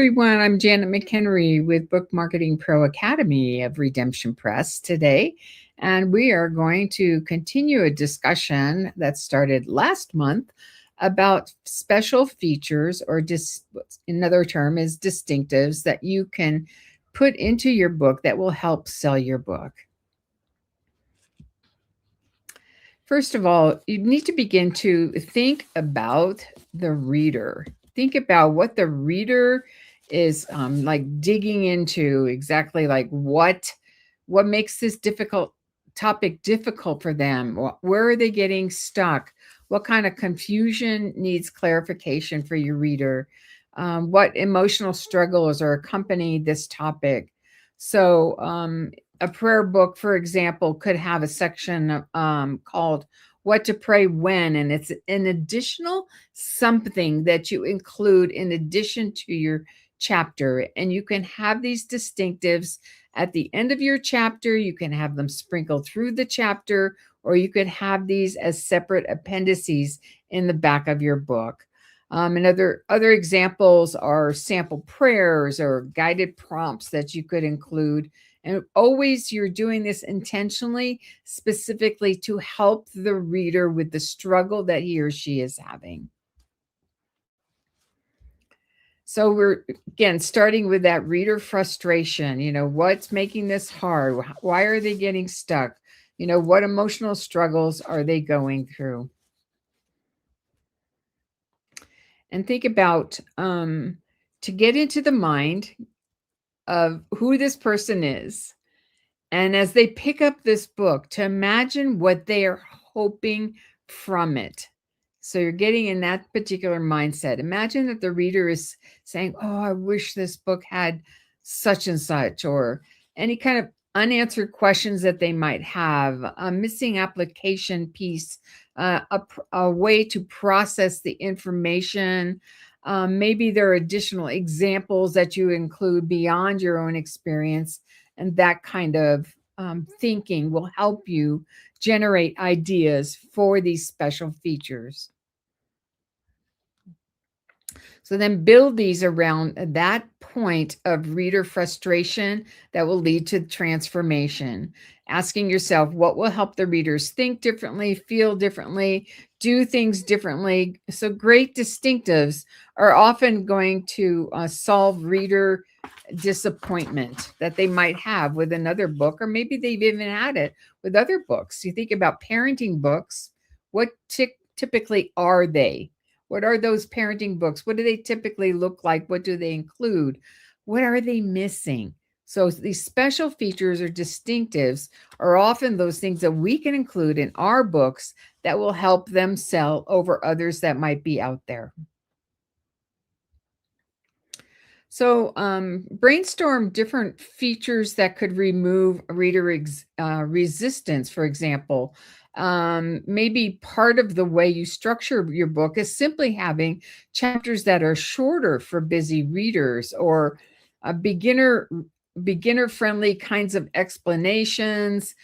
Everyone, I'm Janet McHenry with Book Marketing Pro Academy of Redemption Press today, and we are going to continue a discussion that started last month about special features, or another term is distinctives, that you can put into your book that will help sell your book. First of all, you need to begin to think about the reader. Think about what the reader is like digging into, exactly like what makes this difficult topic difficult for them. Where are they getting stuck? What kind of confusion needs clarification for your reader? What emotional struggles are accompany this topic? So a prayer book, for example, could have a section called What to Pray When, and it's an additional something that you include in addition to your chapter. And you can have these distinctives at the end of your chapter. You can have them sprinkled through the chapter, or you could have these as separate appendices in the back of your book. And other examples are sample prayers or guided prompts that you could include. And always you're doing this intentionally, specifically to help the reader with the struggle that he or she is having. So we're, again, starting with that reader frustration. What's making this hard? Why are they getting stuck? What emotional struggles are they going through? And think about to get into the mind of who this person is. And as they pick up this book, to imagine what they are hoping from it. So you're getting in that particular mindset. Imagine that the reader is saying, oh, I wish this book had such and such, or any kind of unanswered questions that they might have, a missing application piece, a way to process the information. Maybe there are additional examples that you include beyond your own experience, and that kind of thinking will help you generate ideas for these special features. So then build these around that point of reader frustration that will lead to transformation. Asking yourself, what will help the readers think differently, feel differently, do things differently? So great distinctives are often going to solve reader disappointment that they might have with another book, or maybe they've even had it with other books. You think about parenting books. What typically are they? What are those parenting books? What do they typically look like? What do they include? What are they missing? So these special features or distinctives are often those things that we can include in our books that will help them sell over others that might be out there. So brainstorm different features that could remove reader resistance, for example. Maybe part of the way you structure your book is simply having chapters that are shorter for busy readers, or beginner friendly kinds of explanations,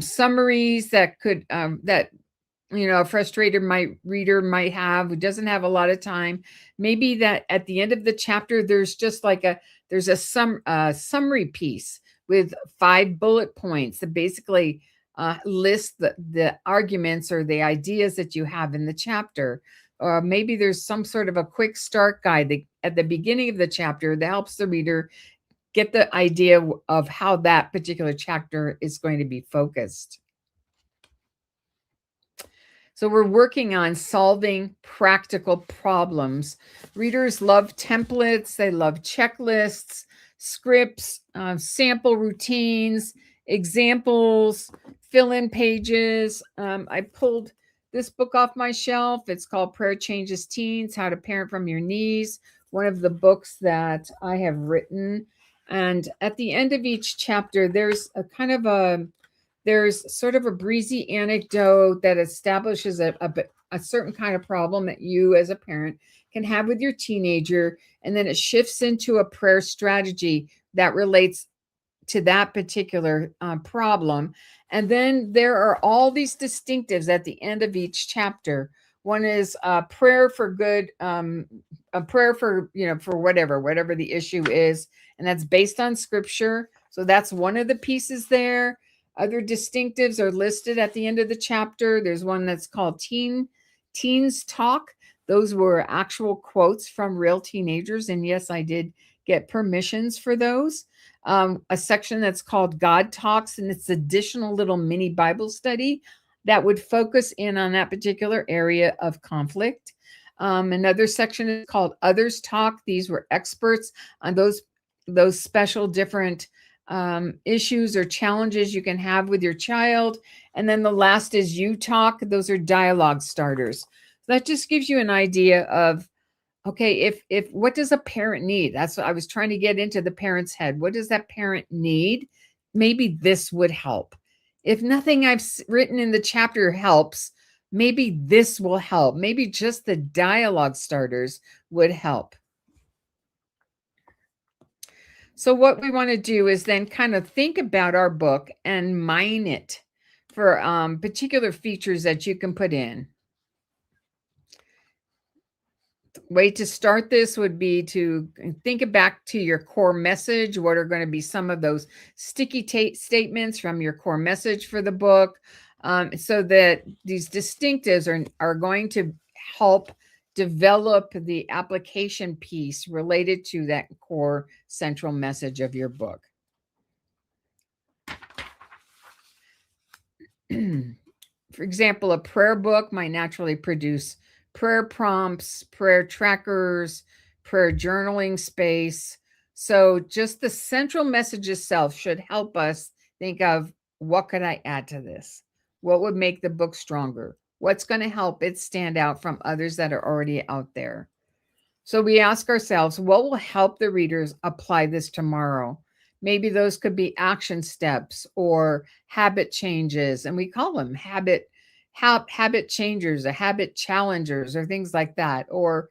summaries that could that a frustrated reader might have, who doesn't have a lot of time. Maybe that at the end of the chapter, there's just like there's a summary piece with 5 bullet points that basically list the arguments or the ideas that you have in the chapter. Or maybe there's some sort of a quick start guide at the beginning of the chapter that helps the reader get the idea of how that particular chapter is going to be focused. So we're working on solving practical problems. Readers love templates. They love checklists, scripts, sample routines, examples, fill-in pages. I pulled this book off my shelf. It's called Prayer Changes Teens, How to Parent from Your Knees, one of the books that I have written. And at the end of each chapter, there's sort of a breezy anecdote that establishes a certain kind of problem that you as a parent can have with your teenager. And then it shifts into a prayer strategy that relates to that particular problem. And then there are all these distinctives at the end of each chapter One is prayer for good, a prayer for, for whatever the issue is, and that's based on scripture. So that's one of the pieces there. Other distinctives are listed at the end of the chapter. There's one that's called Teens Talk. Those were actual quotes from real teenagers, and yes, I did get permissions for those. A section that's called God Talks, and it's additional little mini Bible study that would focus in on that particular area of conflict. Another section is called Others Talk. These were experts on those special different issues or challenges you can have with your child. And then the last is You Talk. Those are dialogue starters. So that just gives you an idea of, okay, if what does a parent need? That's what I was trying to get into the parent's head. What does that parent need? Maybe this would help. If nothing I've written in the chapter helps, maybe this will help. Maybe just the dialogue starters would help. So what we want to do is then kind of think about our book and mine it for particular features that you can put in. Way to start this would be to think back to your core message. What are going to be some of those sticky statements from your core message for the book, so that these distinctives are going to help develop the application piece related to that core central message of your book. For example, a prayer book might naturally produce prayer prompts, prayer trackers, prayer journaling space. So just the central message itself should help us think of, what could I add to this? What would make the book stronger? What's going to help it stand out from others that are already out there? So we ask ourselves, what will help the readers apply this tomorrow? Maybe those could be action steps or habit changes, and we call them habit changers or habit challengers or things like that, or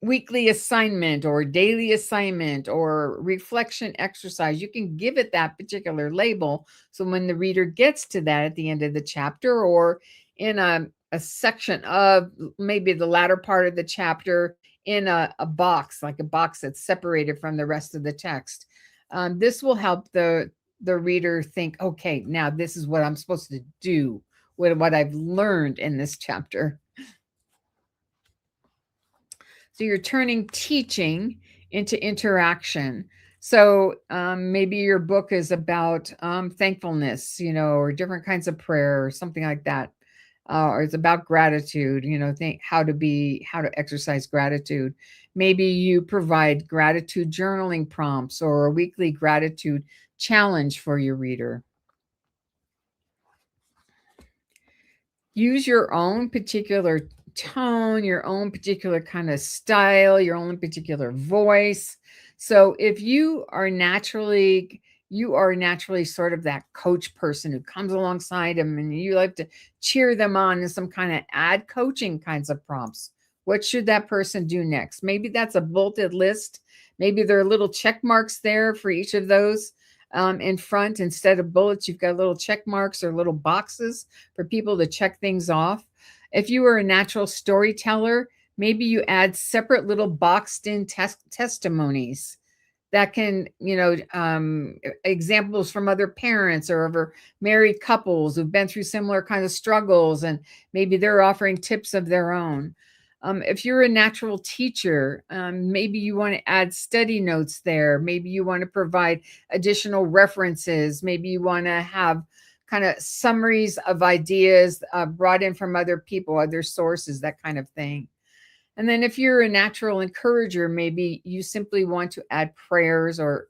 weekly assignment or daily assignment or reflection exercise. You can give it that particular label, so when the reader gets to that at the end of the chapter or in a section of maybe the latter part of the chapter, in a box, like a box that's separated from the rest of the text, this will help the reader think, okay, now this is what I'm supposed to do with what I've learned in this chapter. So you're turning teaching into interaction. So maybe your book is about thankfulness, or different kinds of prayer or something like that. Or it's about gratitude, think how to exercise gratitude. Maybe you provide gratitude journaling prompts or a weekly gratitude challenge for your reader. Use your own particular tone, your own particular kind of style, your own particular voice. So if you are naturally sort of that coach person who comes alongside them and you like to cheer them on in some kind of ad coaching kinds of prompts. What should that person do next? Maybe that's a bulleted list. Maybe there are little check marks there for each of those. In front, instead of bullets, you've got little check marks or little boxes for people to check things off. If you are a natural storyteller, maybe you add separate little boxed in testimonies that can, examples from other parents or other married couples who've been through similar kind of struggles, and maybe they're offering tips of their own. If you're a natural teacher, maybe you want to add study notes there. Maybe you want to provide additional references. Maybe you want to have kind of summaries of ideas brought in from other people, other sources, that kind of thing. And then if you're a natural encourager, maybe you simply want to add prayers or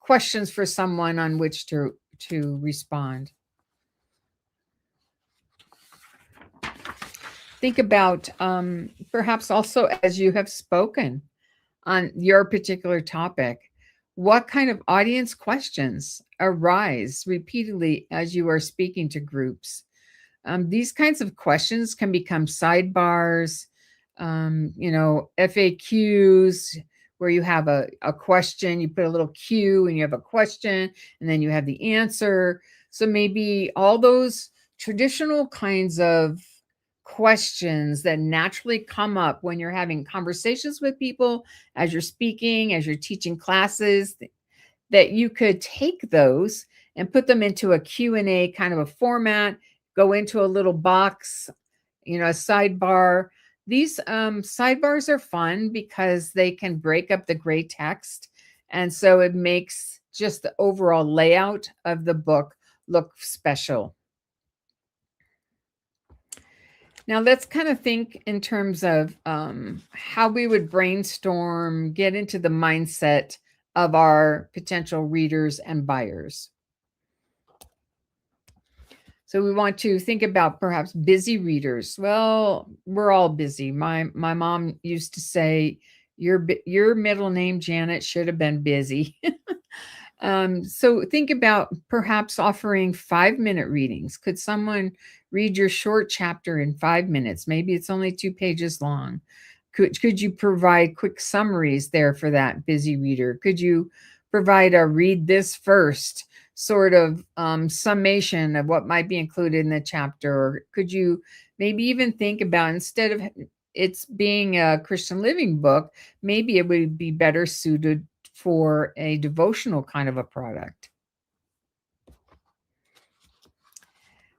questions for someone on which to respond. Think about perhaps also as you have spoken on your particular topic, what kind of audience questions arise repeatedly as you are speaking to groups? These kinds of questions can become sidebars, FAQs, where you have a question, you put a little Q and you have a question, and then you have the answer. So maybe all those traditional kinds of questions that naturally come up when you're having conversations with people, as you're speaking, as you're teaching classes, that you could take those and put them into a Q&A kind of a format, go into a little box, a sidebar. These sidebars are fun because they can break up the gray text. And so it makes just the overall layout of the book look special. Now let's kind of think in terms of how we would brainstorm, get into the mindset of our potential readers and buyers. So we want to think about perhaps busy readers. Well, we're all busy. My mom used to say, your middle name, Janet, should have been busy. So think about perhaps offering 5-minute readings. Could someone read your short chapter in 5 minutes? Maybe it's only 2 pages long. Could you provide quick summaries there for that busy reader? Could you provide a read this first sort of summation of what might be included in the chapter? Or could you maybe even think about, instead of it's being a Christian living book, maybe it would be better suited for a devotional kind of a product.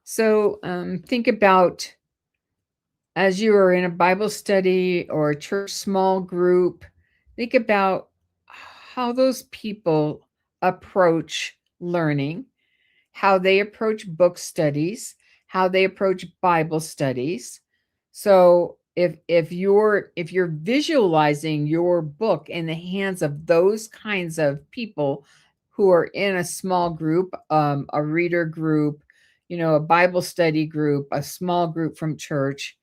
So think about, as you are in a Bible study or a church small group, think about how those people approach learning, how they approach book studies, how they approach Bible studies. So if you're visualizing your book in the hands of those kinds of people who are in a small group, a reader group, a Bible study group, a small group from church,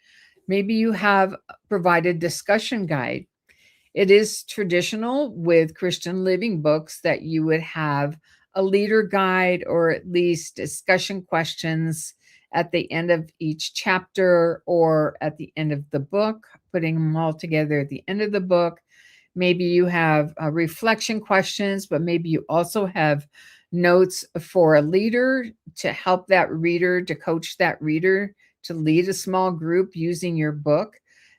maybe you have provided discussion guide. It is traditional with Christian living books that you would have a leader guide or at least discussion questions at the end of each chapter or at the end of the book, putting them all together at the end of the book. Maybe you have reflection questions, but maybe you also have notes for a leader to help that reader, to coach that reader to lead a small group using your book.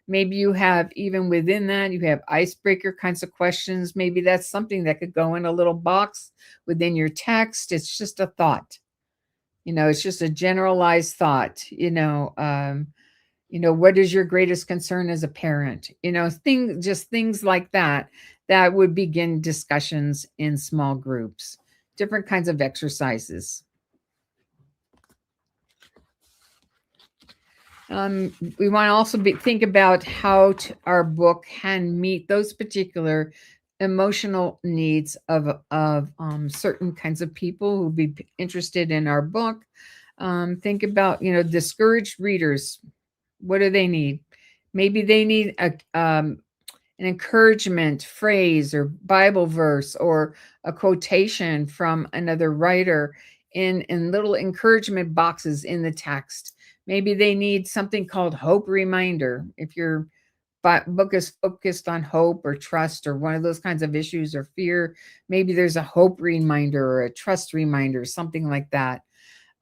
Maybe you have, even within that, you have icebreaker kinds of questions. Maybe that's something that could go in a little box within your text. It's just a thought. It's just a generalized thought. What is your greatest concern as a parent? Things like that would begin discussions in small groups, different kinds of exercises. We want to also think about how our book can meet those particular emotional needs of certain kinds of people who would be interested in our book. Think about, discouraged readers. What do they need? Maybe they need an encouragement phrase or Bible verse or a quotation from another writer in little encouragement boxes in the text. Maybe they need something called hope reminder. If your book is focused on hope or trust or one of those kinds of issues or fear, maybe there's a hope reminder or a trust reminder, something like that.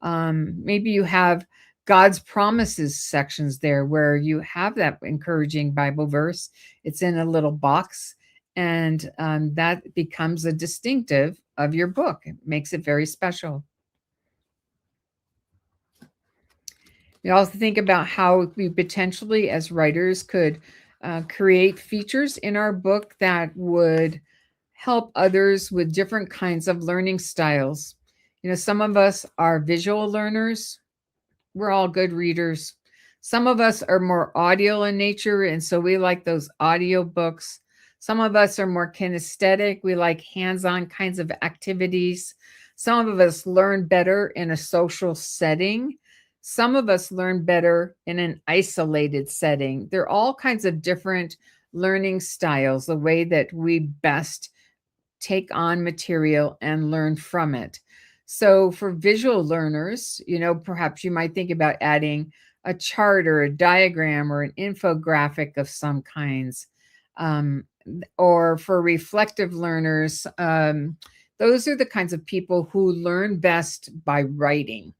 Maybe you have God's promises sections there where you have that encouraging Bible verse. It's in a little box, and that becomes a distinctive of your book. It makes it very special. We also think about how we potentially, as writers, could create features in our book that would help others with different kinds of learning styles. Some of us are visual learners. We're all good readers. Some of us are more audio in nature, and so we like those audio books. Some of us are more kinesthetic. We like hands-on kinds of activities. Some of us learn better in a social setting. Some of us learn better in an isolated setting. There are all kinds of different learning styles, the way that we best take on material and learn from it. So for visual learners, perhaps you might think about adding a chart or a diagram or an infographic of some kinds. Or for reflective learners, those are the kinds of people who learn best by writing.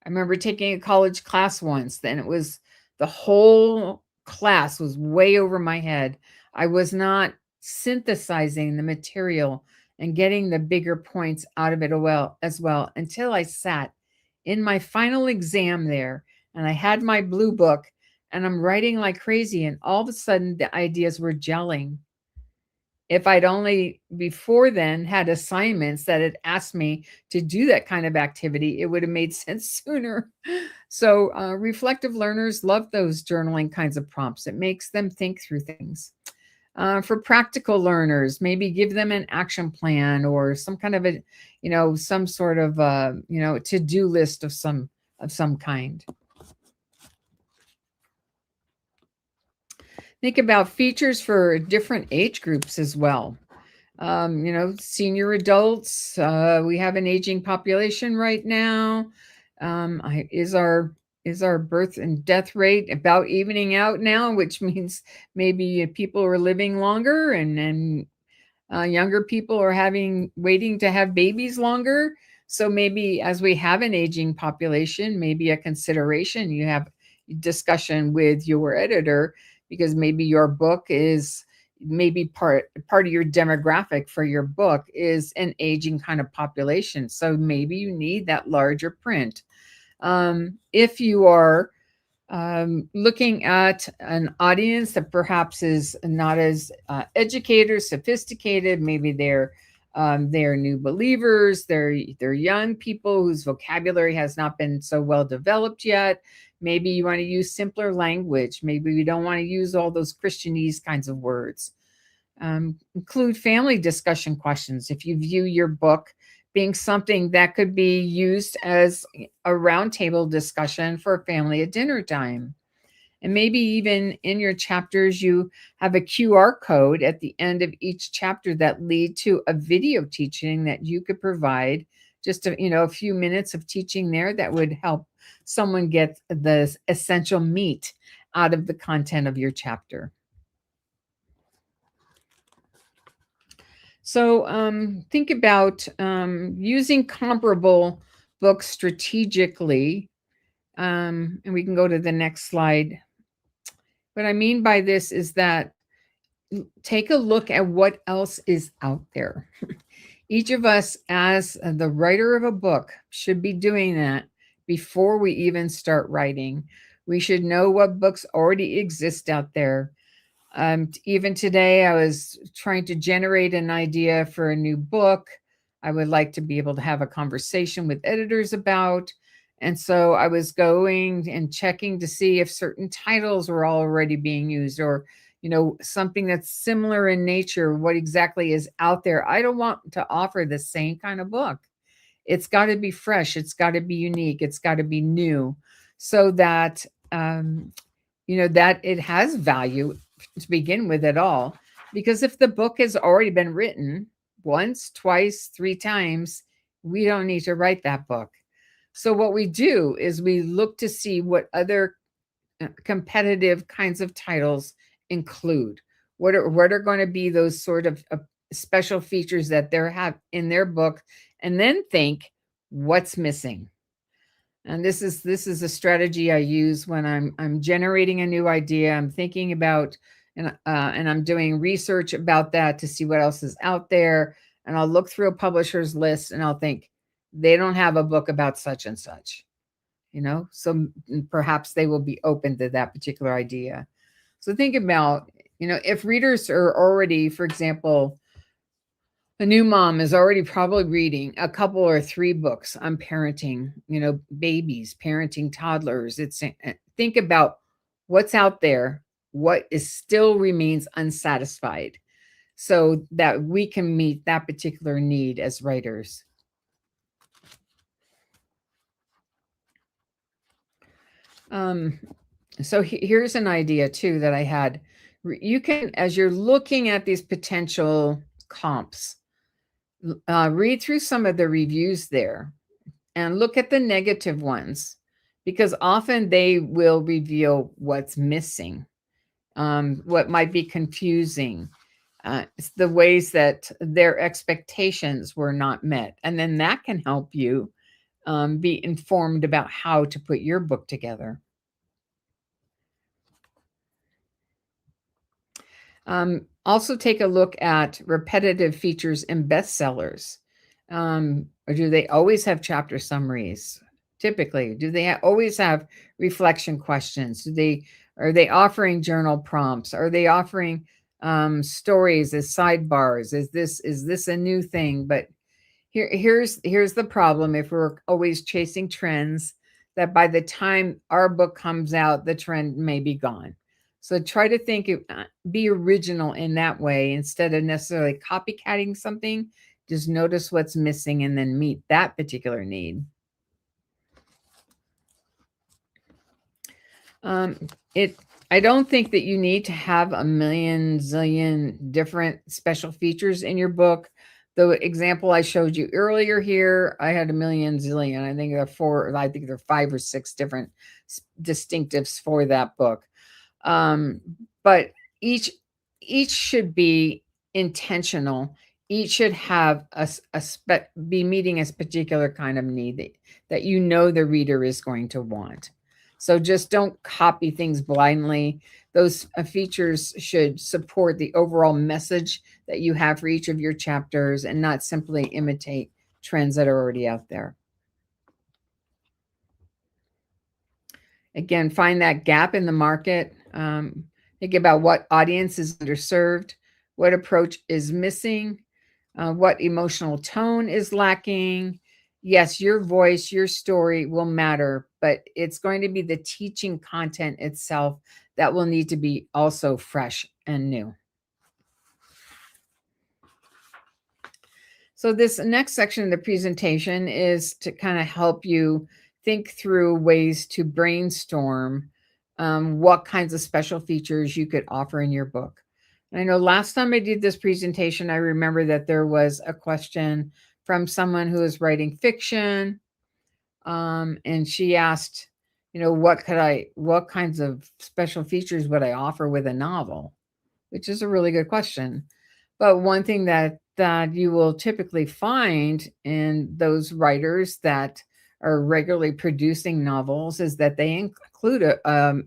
I remember taking a college class once, and it was The whole class was way over my head. I was not synthesizing the material and getting the bigger points out of it as well until I sat in my final exam there and I had my blue book and I'm writing like crazy and all of a sudden the ideas were gelling. If I'd only before then had assignments that had asked me to do that kind of activity, it would have made sense sooner. So, reflective learners love those journaling kinds of prompts. It makes them think through things. For practical learners, maybe give them an action plan or some kind of a, some sort of, to-do list of some kind. Think about features for different age groups as well. Senior adults. We have an aging population right now. Is our birth and death rate about evening out now, which means maybe people are living longer and younger people are waiting to have babies longer. So maybe as we have an aging population, maybe a consideration you have discussion with your editor because maybe your book is maybe part of your demographic for your book is an aging kind of population. So maybe you need that larger print. If you are looking at an audience that perhaps is not as educated, sophisticated. Maybe they're new believers. They're young people whose vocabulary has not been so well developed yet. Maybe you want to use simpler language. Maybe you don't want to use all those Christianese kinds of words. Include family discussion questions. If you view your book being something that could be used as a roundtable discussion for a family at dinner time. And maybe even in your chapters, you have a QR code at the end of each chapter that lead to a video teaching that you could provide just a few minutes of teaching there that would help someone get the essential meat out of the content of your chapter. So think about using comparable books strategically. And we can go to the next slide. What I mean by this is that take a look at what else is out there. Each of us, as the writer of a book, should be doing that before we even start writing. We should know what books already exist out there. Even today, I was trying to generate an idea for a new book. I would like to be able to have a conversation with editors about. And so I was going and checking to see if certain titles were already being used or, something that's similar in nature, what exactly is out there. I don't want to offer the same kind of book. It's got to be fresh. It's got to be unique. It's got to be new so that, that it has value to begin with at all. Because if the book has already been written once, twice, three times, we don't need to write that book. So what we do is we look to see what other competitive kinds of titles include. What are going to be those sort of special features that they have in their book, and then think what's missing. And this is a strategy I use when I'm generating a new idea. I'm thinking about and I'm doing research about that to see what else is out there. And I'll look through a publisher's list and I'll think they don't have a book about such and such. So perhaps they will be open to that particular idea. So think about, if readers are already, for example, a new mom is already probably reading a couple or three books on parenting, babies, parenting toddlers. Think about what's out there, what is still remains unsatisfied, so that we can meet that particular need as writers. So here's an idea too that I had. You can, as you're looking at these potential comps, read through some of the reviews there and look at the negative ones, because often they will reveal what's missing, what might be confusing, it's the ways that their expectations were not met. And then that can help you be informed about how to put your book together. Also take a look at repetitive features in bestsellers. Or do they always have chapter summaries? Typically, do they always have reflection questions? Are they offering journal prompts? Are they offering stories as sidebars? Is this a new thing? But here's the problem. If we're always chasing trends, that by the time our book comes out, the trend may be gone. So try to be original in that way instead of necessarily copycatting something. Just notice what's missing and then meet that particular need. Um, it. I don't think that you need to have a million zillion different special features in your book. The example I showed you earlier here, I had a million zillion. I think there are four. I think there are 5 or 6 different distinctives for that book. Um, but each each should be intentional. Each should have be meeting a particular kind of need that you know the reader is going to want. So just don't copy things blindly. Those features should support the overall message that you have for each of your chapters and not simply imitate trends that are already out there. Again, find that gap in the market. Think about what audience is underserved, what approach is missing, what emotional tone is lacking. Yes, your voice, your story will matter, but it's going to be the teaching content itself that will need to be also fresh and new. So this next section of the presentation is to kind of help you think through ways to brainstorm what kinds of special features you could offer in your book. And I know last time I did this presentation, I remember that there was a question from someone who is writing fiction, and she asked, what kinds of special features would I offer with a novel? Which is a really good question. But one thing that you will typically find in those writers that are regularly producing novels is that they include a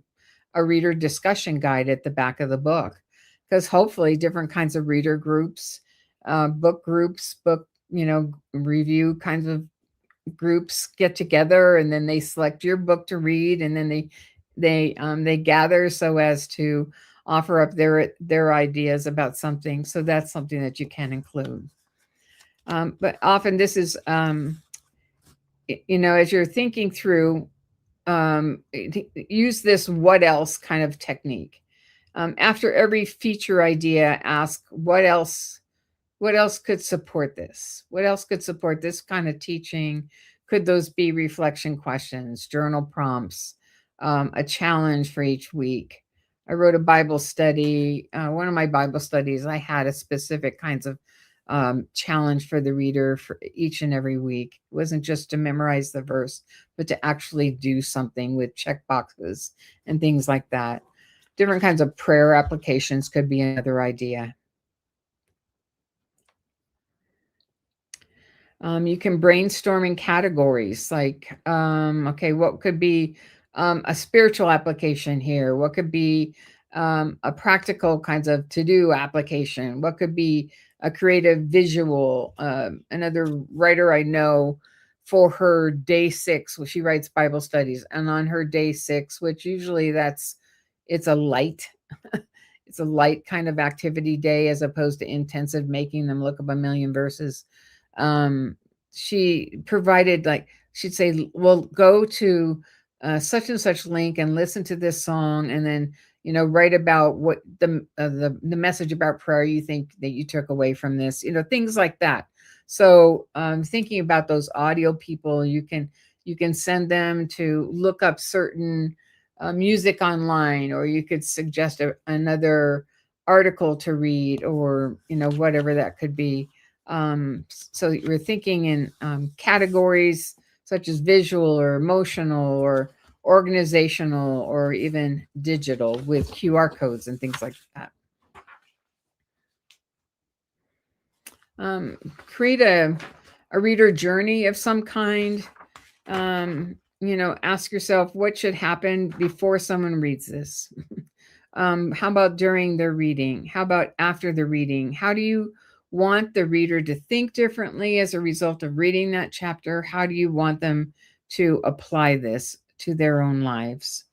reader discussion guide at the back of the book, because hopefully different kinds of reader groups, book groups, review kinds of groups get together, and then they select your book to read, and then they gather so as to offer up their ideas about something. So that's something that you can include. But often this is, as you're thinking through, use this what else kind of technique. After every feature idea, ask what else could support this? What else could support this kind of teaching? Could those be reflection questions, journal prompts, a challenge for each week? I wrote a Bible study. One of my Bible studies, I had a specific kinds of challenge for the reader for each and every week. It wasn't just to memorize the verse, but to actually do something with check boxes and things like that. Different kinds of prayer applications could be another idea. You can brainstorm in categories like, okay, what could be a spiritual application here? What could be a practical kinds of to-do application? What could be a creative visual? Another writer I know, for her day 6, well, she writes Bible studies, and on her day 6, which usually it's a light, it's a light kind of activity day as opposed to intensive, making them look up a million verses. um, she provided, like, she'd say, well, go to such and such link and listen to this song, and then write about what the message about prayer you think that you took away from this, things like that. So thinking about those audio people, you can send them to look up certain music online, or you could suggest another article to read, or whatever that could be. So you're thinking in categories such as visual or emotional or organizational or even digital, with QR codes and things like that. Create a reader journey of some kind. Ask yourself, what should happen before someone reads this? How about during the reading? How about after the reading? How do you want the reader to think differently as a result of reading that chapter? How do you want them to apply this to their own lives?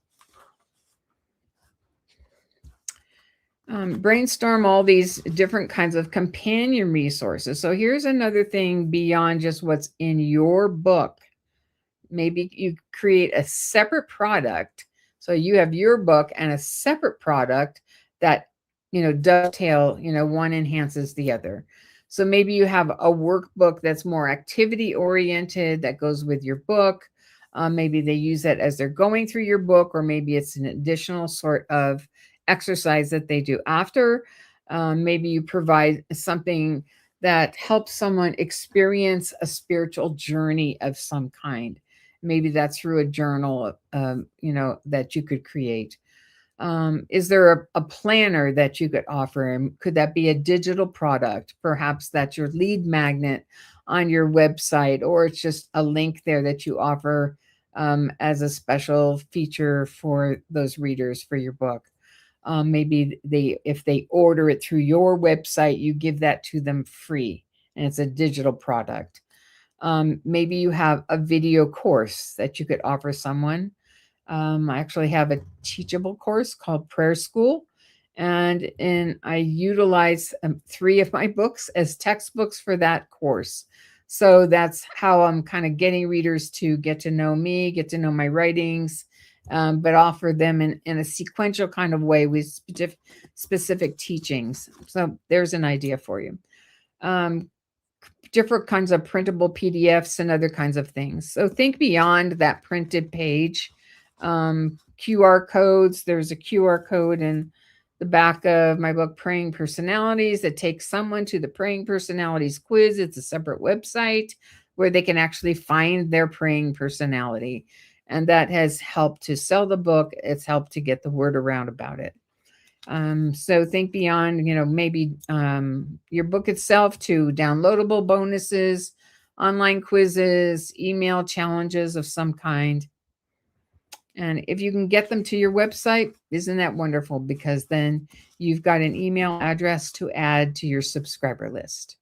Brainstorm all these different kinds of companion resources. So here's another thing beyond just what's in your book. Maybe you create a separate product. So you have your book and a separate product that, dovetail, one enhances the other. So maybe you have a workbook that's more activity oriented that goes with your book. Maybe they use it as they're going through your book, or maybe it's an additional sort of exercise that they do after. Maybe you provide something that helps someone experience a spiritual journey of some kind. Maybe that's through a journal, that you could create. Is there a planner that you could offer? And could that be a digital product? Perhaps that's your lead magnet on your website, or it's just a link there that you offer as a special feature for those readers for your book. Maybe if they order it through your website, you give that to them free, and it's a digital product. Maybe you have a video course that you could offer someone. I actually have a teachable course called Prayer School, and I utilize 3 of my books as textbooks for that course. So that's how I'm kind of getting readers to get to know me, get to know my writings, but offer them in a sequential kind of way with specific teachings. So there's an idea for you. Different kinds of printable PDFs and other kinds of things. So think beyond that printed page. QR codes. There's a QR code in the back of my book, Praying Personalities, that takes someone to the Praying Personalities quiz. It's a separate website where they can actually find their praying personality. And that has helped to sell the book. It's helped to get the word around about it. So think beyond, maybe your book itself to downloadable bonuses, online quizzes, email challenges of some kind. And if you can get them to your website, isn't that wonderful? Because then you've got an email address to add to your subscriber list.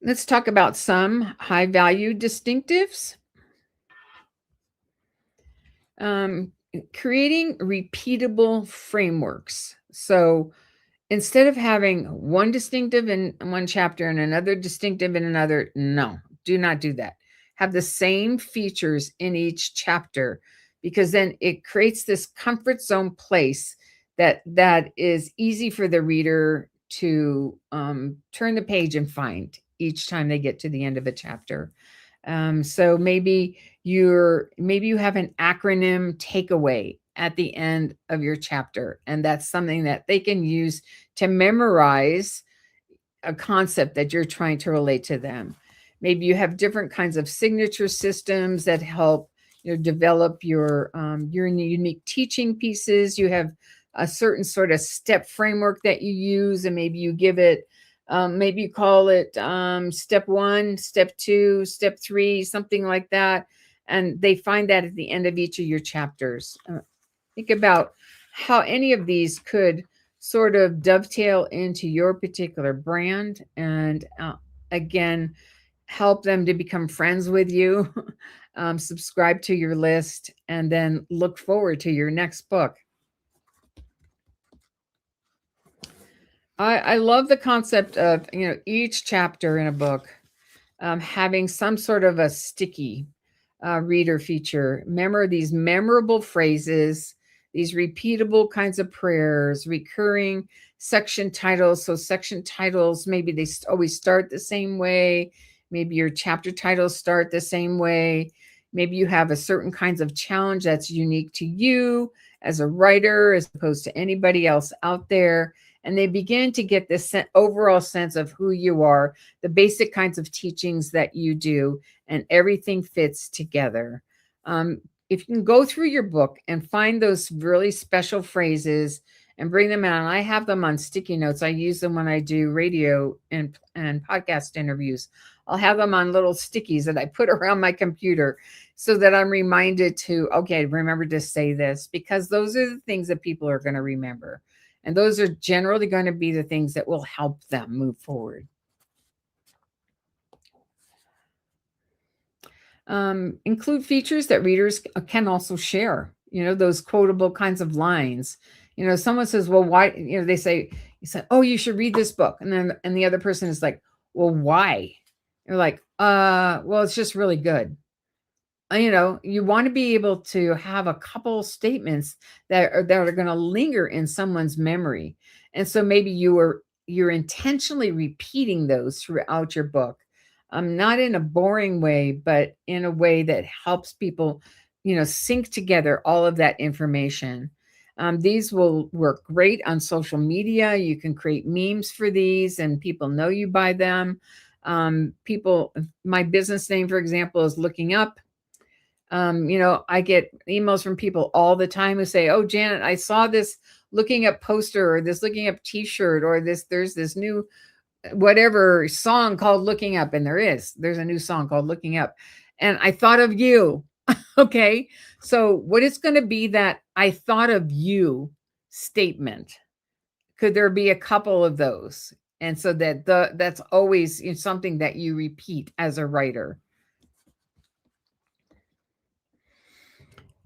Let's talk about some high value distinctives. Creating repeatable frameworks. So instead of having one distinctive in one chapter and another distinctive in another, no, do not do that. Have the same features in each chapter, because then it creates this comfort zone place that is easy for the reader to turn the page and find each time they get to the end of a chapter. So maybe you have an acronym takeaway at the end of your chapter, and that's something that they can use to memorize a concept that you're trying to relate to them. Maybe you have different kinds of signature systems that help develop your unique teaching pieces. You have a certain sort of step framework that you use, and maybe you give it maybe you call it step 1, step 2, step 3, something like that. And they find that at the end of each of your chapters. Think about how any of these could sort of dovetail into your particular brand, and again, help them to become friends with you, subscribe to your list, and then look forward to your next book. I love the concept of each chapter in a book having some sort of a sticky reader feature. Remember these memorable phrases, these repeatable kinds of prayers, recurring section titles. So section titles, maybe they always start the same way. Maybe your chapter titles start the same way. Maybe you have a certain kinds of challenge that's unique to you as a writer, as opposed to anybody else out there. And they begin to get this overall sense of who you are, the basic kinds of teachings that you do, and everything fits together. If you can go through your book and find those really special phrases and bring them out, and I have them on sticky notes. I use them when I do radio and podcast interviews. I'll have them on little stickies that I put around my computer. so that I'm reminded to, okay, remember to say this, because those are the things that people are going to remember. And those are generally going to be the things that will help them move forward. Include features that readers can also share, those quotable kinds of lines. Someone says, well, why, they say, you said, oh, you should read this book. And the other person is like, well, why? You're like, well, it's just really good. You want to be able to have a couple statements that are going to linger in someone's memory. And so maybe you're intentionally repeating those throughout your book. Not in a boring way, but in a way that helps people, sync together all of that information. These will work great on social media. You can create memes for these, and people know you by them. My business name, for example, is Looking Up. I get emails from people all the time who say, oh, Janet, I saw this Looking Up poster, or this Looking Up t-shirt, or there's this new whatever song called Looking Up. And there's a new song called Looking Up. And I thought of you. Okay. So what it's going to be, that I thought of you statement. Could there be a couple of those? And so that's always something that you repeat as a writer.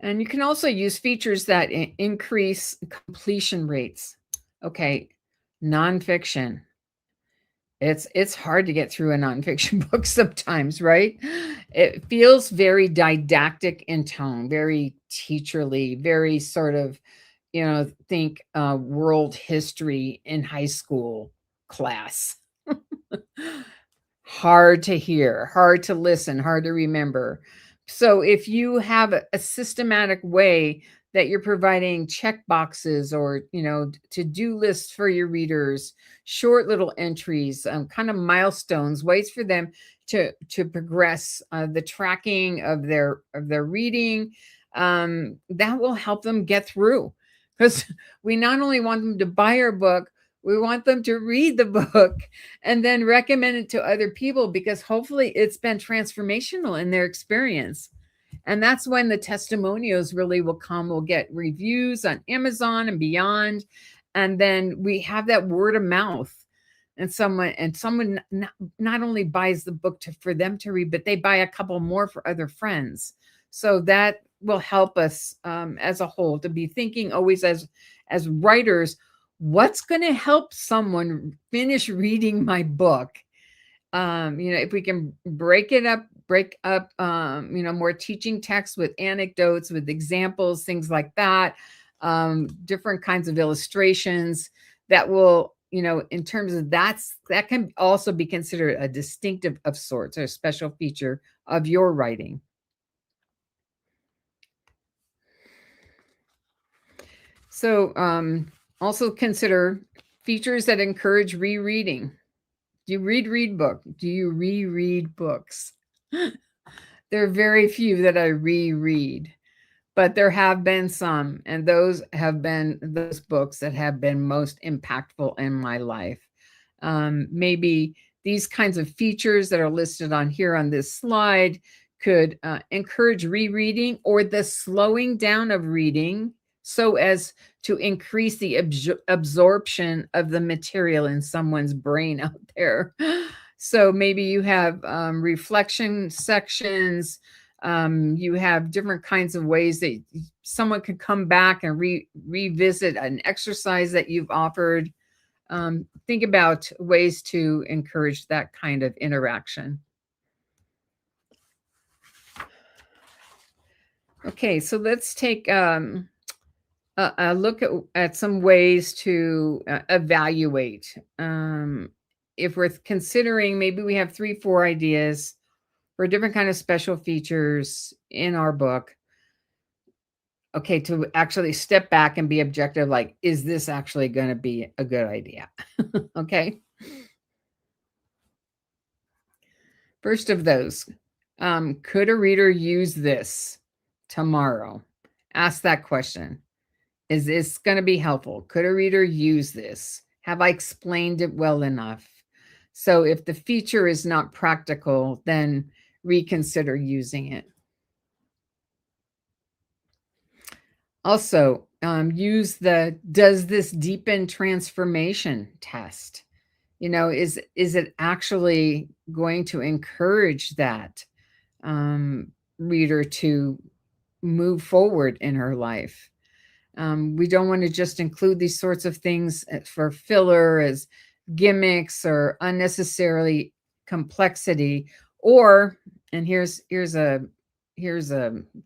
And you can also use features that increase completion rates. Okay, nonfiction. It's hard to get through a nonfiction book sometimes, right? It feels very didactic in tone, very teacherly, very sort of, think world history in high school class. Hard to hear, hard to listen, hard to remember. So if you have a systematic way that you're providing check boxes, or to-do lists for your readers, short little entries, kind of milestones, ways for them to progress the tracking of their reading, that will help them get through. Because we not only want them to buy our book, we want them to read the book and then recommend it to other people, because hopefully it's been transformational in their experience. And that's when the testimonials really will come. We'll get reviews on Amazon and beyond. And then we have that word of mouth. And someone not only buys the book for them to read, but they buy a couple more for other friends. So that will help us as a whole to be thinking always as writers, what's going to help someone finish reading my book? If we can break up, more teaching text with anecdotes, with examples, things like that, different kinds of illustrations that will, in terms of that can also be considered a distinctive of sorts, or a special feature of your writing. So, also consider features that encourage rereading. Do you read book? Do you reread books? There are very few that I reread, but there have been some, and those have been those books that have been most impactful in my life. Maybe these kinds of features that are listed on here on this slide could encourage rereading, or the slowing down of reading, so as to increase the absorption of the material in someone's brain out there. So maybe you have reflection sections. You have different kinds of ways that someone could come back and revisit an exercise that you've offered. Think about ways to encourage that kind of interaction. Okay, so let's take a look at some ways to evaluate. If we're considering, maybe we have 3-4 ideas for different kind of special features in our book. Okay, to actually step back and be objective, like, is this actually going to be a good idea? Okay. First of those, could a reader use this tomorrow? Ask that question. Is this going to be helpful? Could a reader use this? Have I explained it well enough? So if the feature is not practical, then reconsider using it. Also, use the does this deepen transformation test. Is it actually going to encourage that um, reader to move forward in her life? We don't want to just include these sorts of things for filler as gimmicks or unnecessarily complexity. Or, and here's a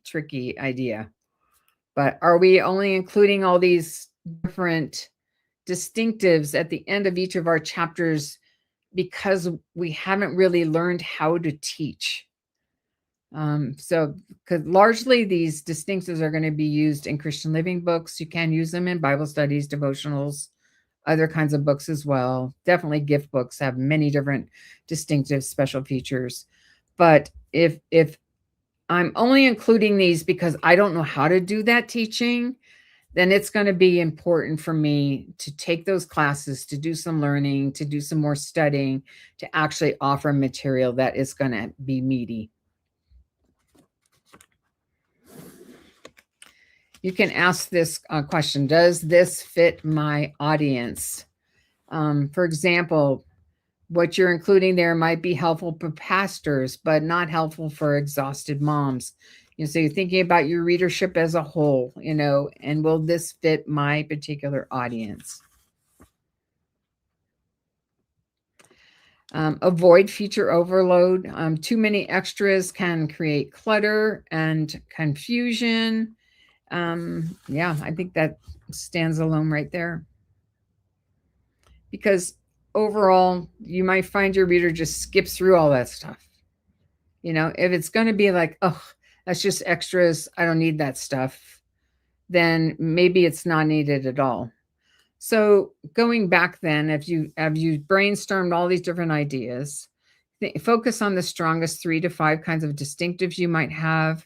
tricky idea. But are we only including all these different distinctives at the end of each of our chapters because we haven't really learned how to teach? So, because largely these distinctives are going to be used in Christian living books. You can use them in Bible studies, devotionals, other kinds of books as well. Definitely gift books have many different distinctive special features. But if I'm only including these because I don't know how to do that teaching, then it's going to be important for me to take those classes, to do some learning, to do some more studying, to actually offer material that is going to be meaty. You can ask this question: does this fit my audience? For example, what you're including there might be helpful for pastors, but not helpful for exhausted moms. So you're thinking about your readership as a whole, and will this fit my particular audience? Avoid feature overload. Too many extras can create clutter and confusion. Yeah, I think that stands alone right there. Because overall, you might find your reader just skips through all that stuff. If it's going to be like, oh, that's just extras, I don't need that stuff, then maybe it's not needed at all. So going back then, if you brainstormed all these different ideas, focus on the strongest 3 to 5 kinds of distinctives you might have.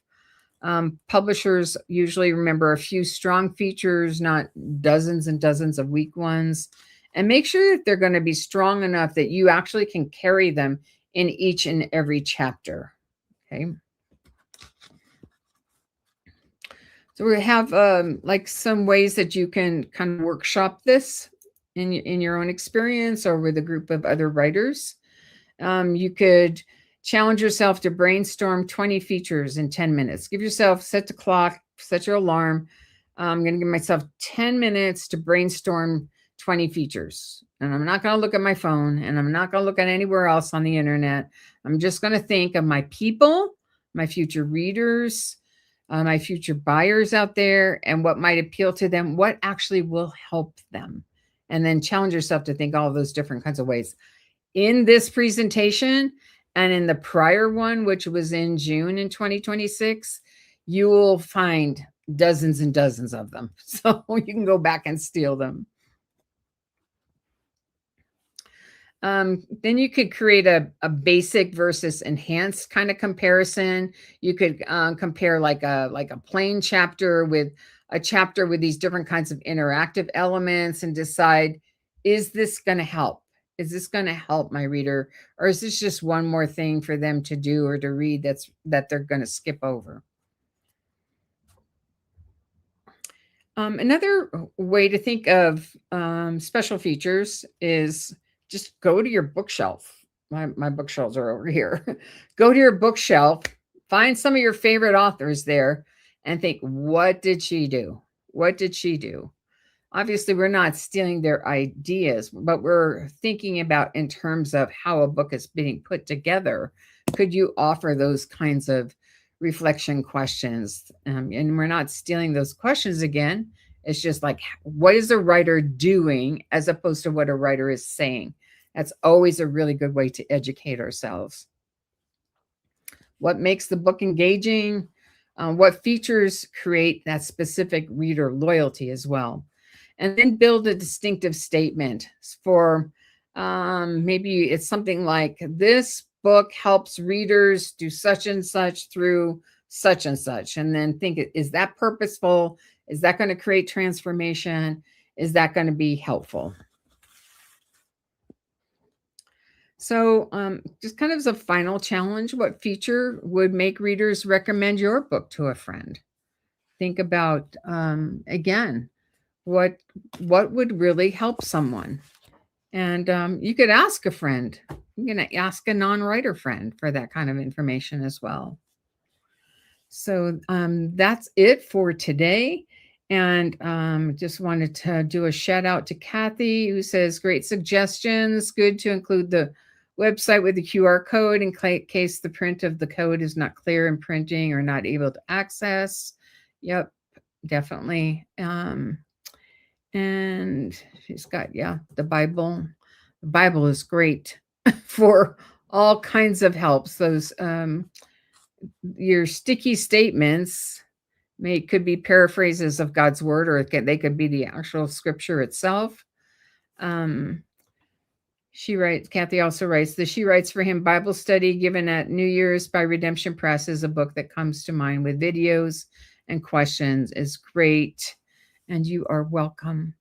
Publishers usually remember a few strong features, not dozens and dozens of weak ones. And make sure that they're going to be strong enough that you actually can carry them in each and every chapter. Okay. So we have like some ways that you can kind of workshop this in your own experience or with a group of other writers. You could challenge yourself to brainstorm 20 features in 10 minutes. Set the clock, set your alarm. I'm going to give myself 10 minutes to brainstorm 20 features. And I'm not going to look at my phone and I'm not going to look at anywhere else on the internet. I'm just going to think of my people, my future readers, my future buyers out there, and what might appeal to them, what actually will help them. And then challenge yourself to think all of those different kinds of ways. In this presentation and in the prior one, which was in June in 2026, you will find dozens and dozens of them. So you can go back and steal them. Then you could create a basic versus enhanced kind of comparison. You could compare like a plain chapter with a chapter with these different kinds of interactive elements and decide, is this going to help? Is this going to help my reader? Or is this just one more thing for them to do or to read that they're going to skip over? Another way to think of special features is just go to your bookshelf. My bookshelves are over here. Go to your bookshelf, find some of your favorite authors there, and think, what did she do? What did she do? Obviously, we're not stealing their ideas, but we're thinking about in terms of how a book is being put together. Could you offer those kinds of reflection questions? And we're not stealing those questions again. It's just like, what is a writer doing as opposed to what a writer is saying? That's always a really good way to educate ourselves. What makes the book engaging? What features create that specific reader loyalty as well? And then build a distinctive statement for maybe it's something like, this book helps readers do such and such through such and such. And then think, is that purposeful? Is that going to create transformation? Is that going to be helpful? So just kind of as a final challenge, what feature would make readers recommend your book to a friend? think about, again, what would really help someone. And you could ask a friend. You can ask a non-writer friend for that kind of information as well. So that's it for today. And just wanted to do a shout out to Kathy, who says, great suggestions. Good to include the website with the QR code in case the print of the code is not clear in printing or not able to access. Yep, definitely. And she's got, yeah, the Bible. The Bible is great for all kinds of helps. Those your sticky statements could be paraphrases of God's word, or they could be the actual scripture itself. She writes, Kathy also writes, She Writes for Him Bible study given at New Year's by Redemption Press is a book that comes to mind with videos and questions. Is great. And you are welcome.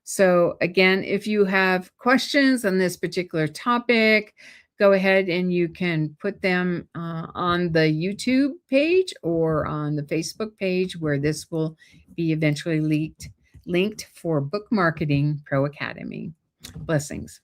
So again, if you have questions on this particular topic, go ahead and you can put them on the YouTube page or on the Facebook page, where this will be eventually linked for Book Marketing Pro Academy. Blessings.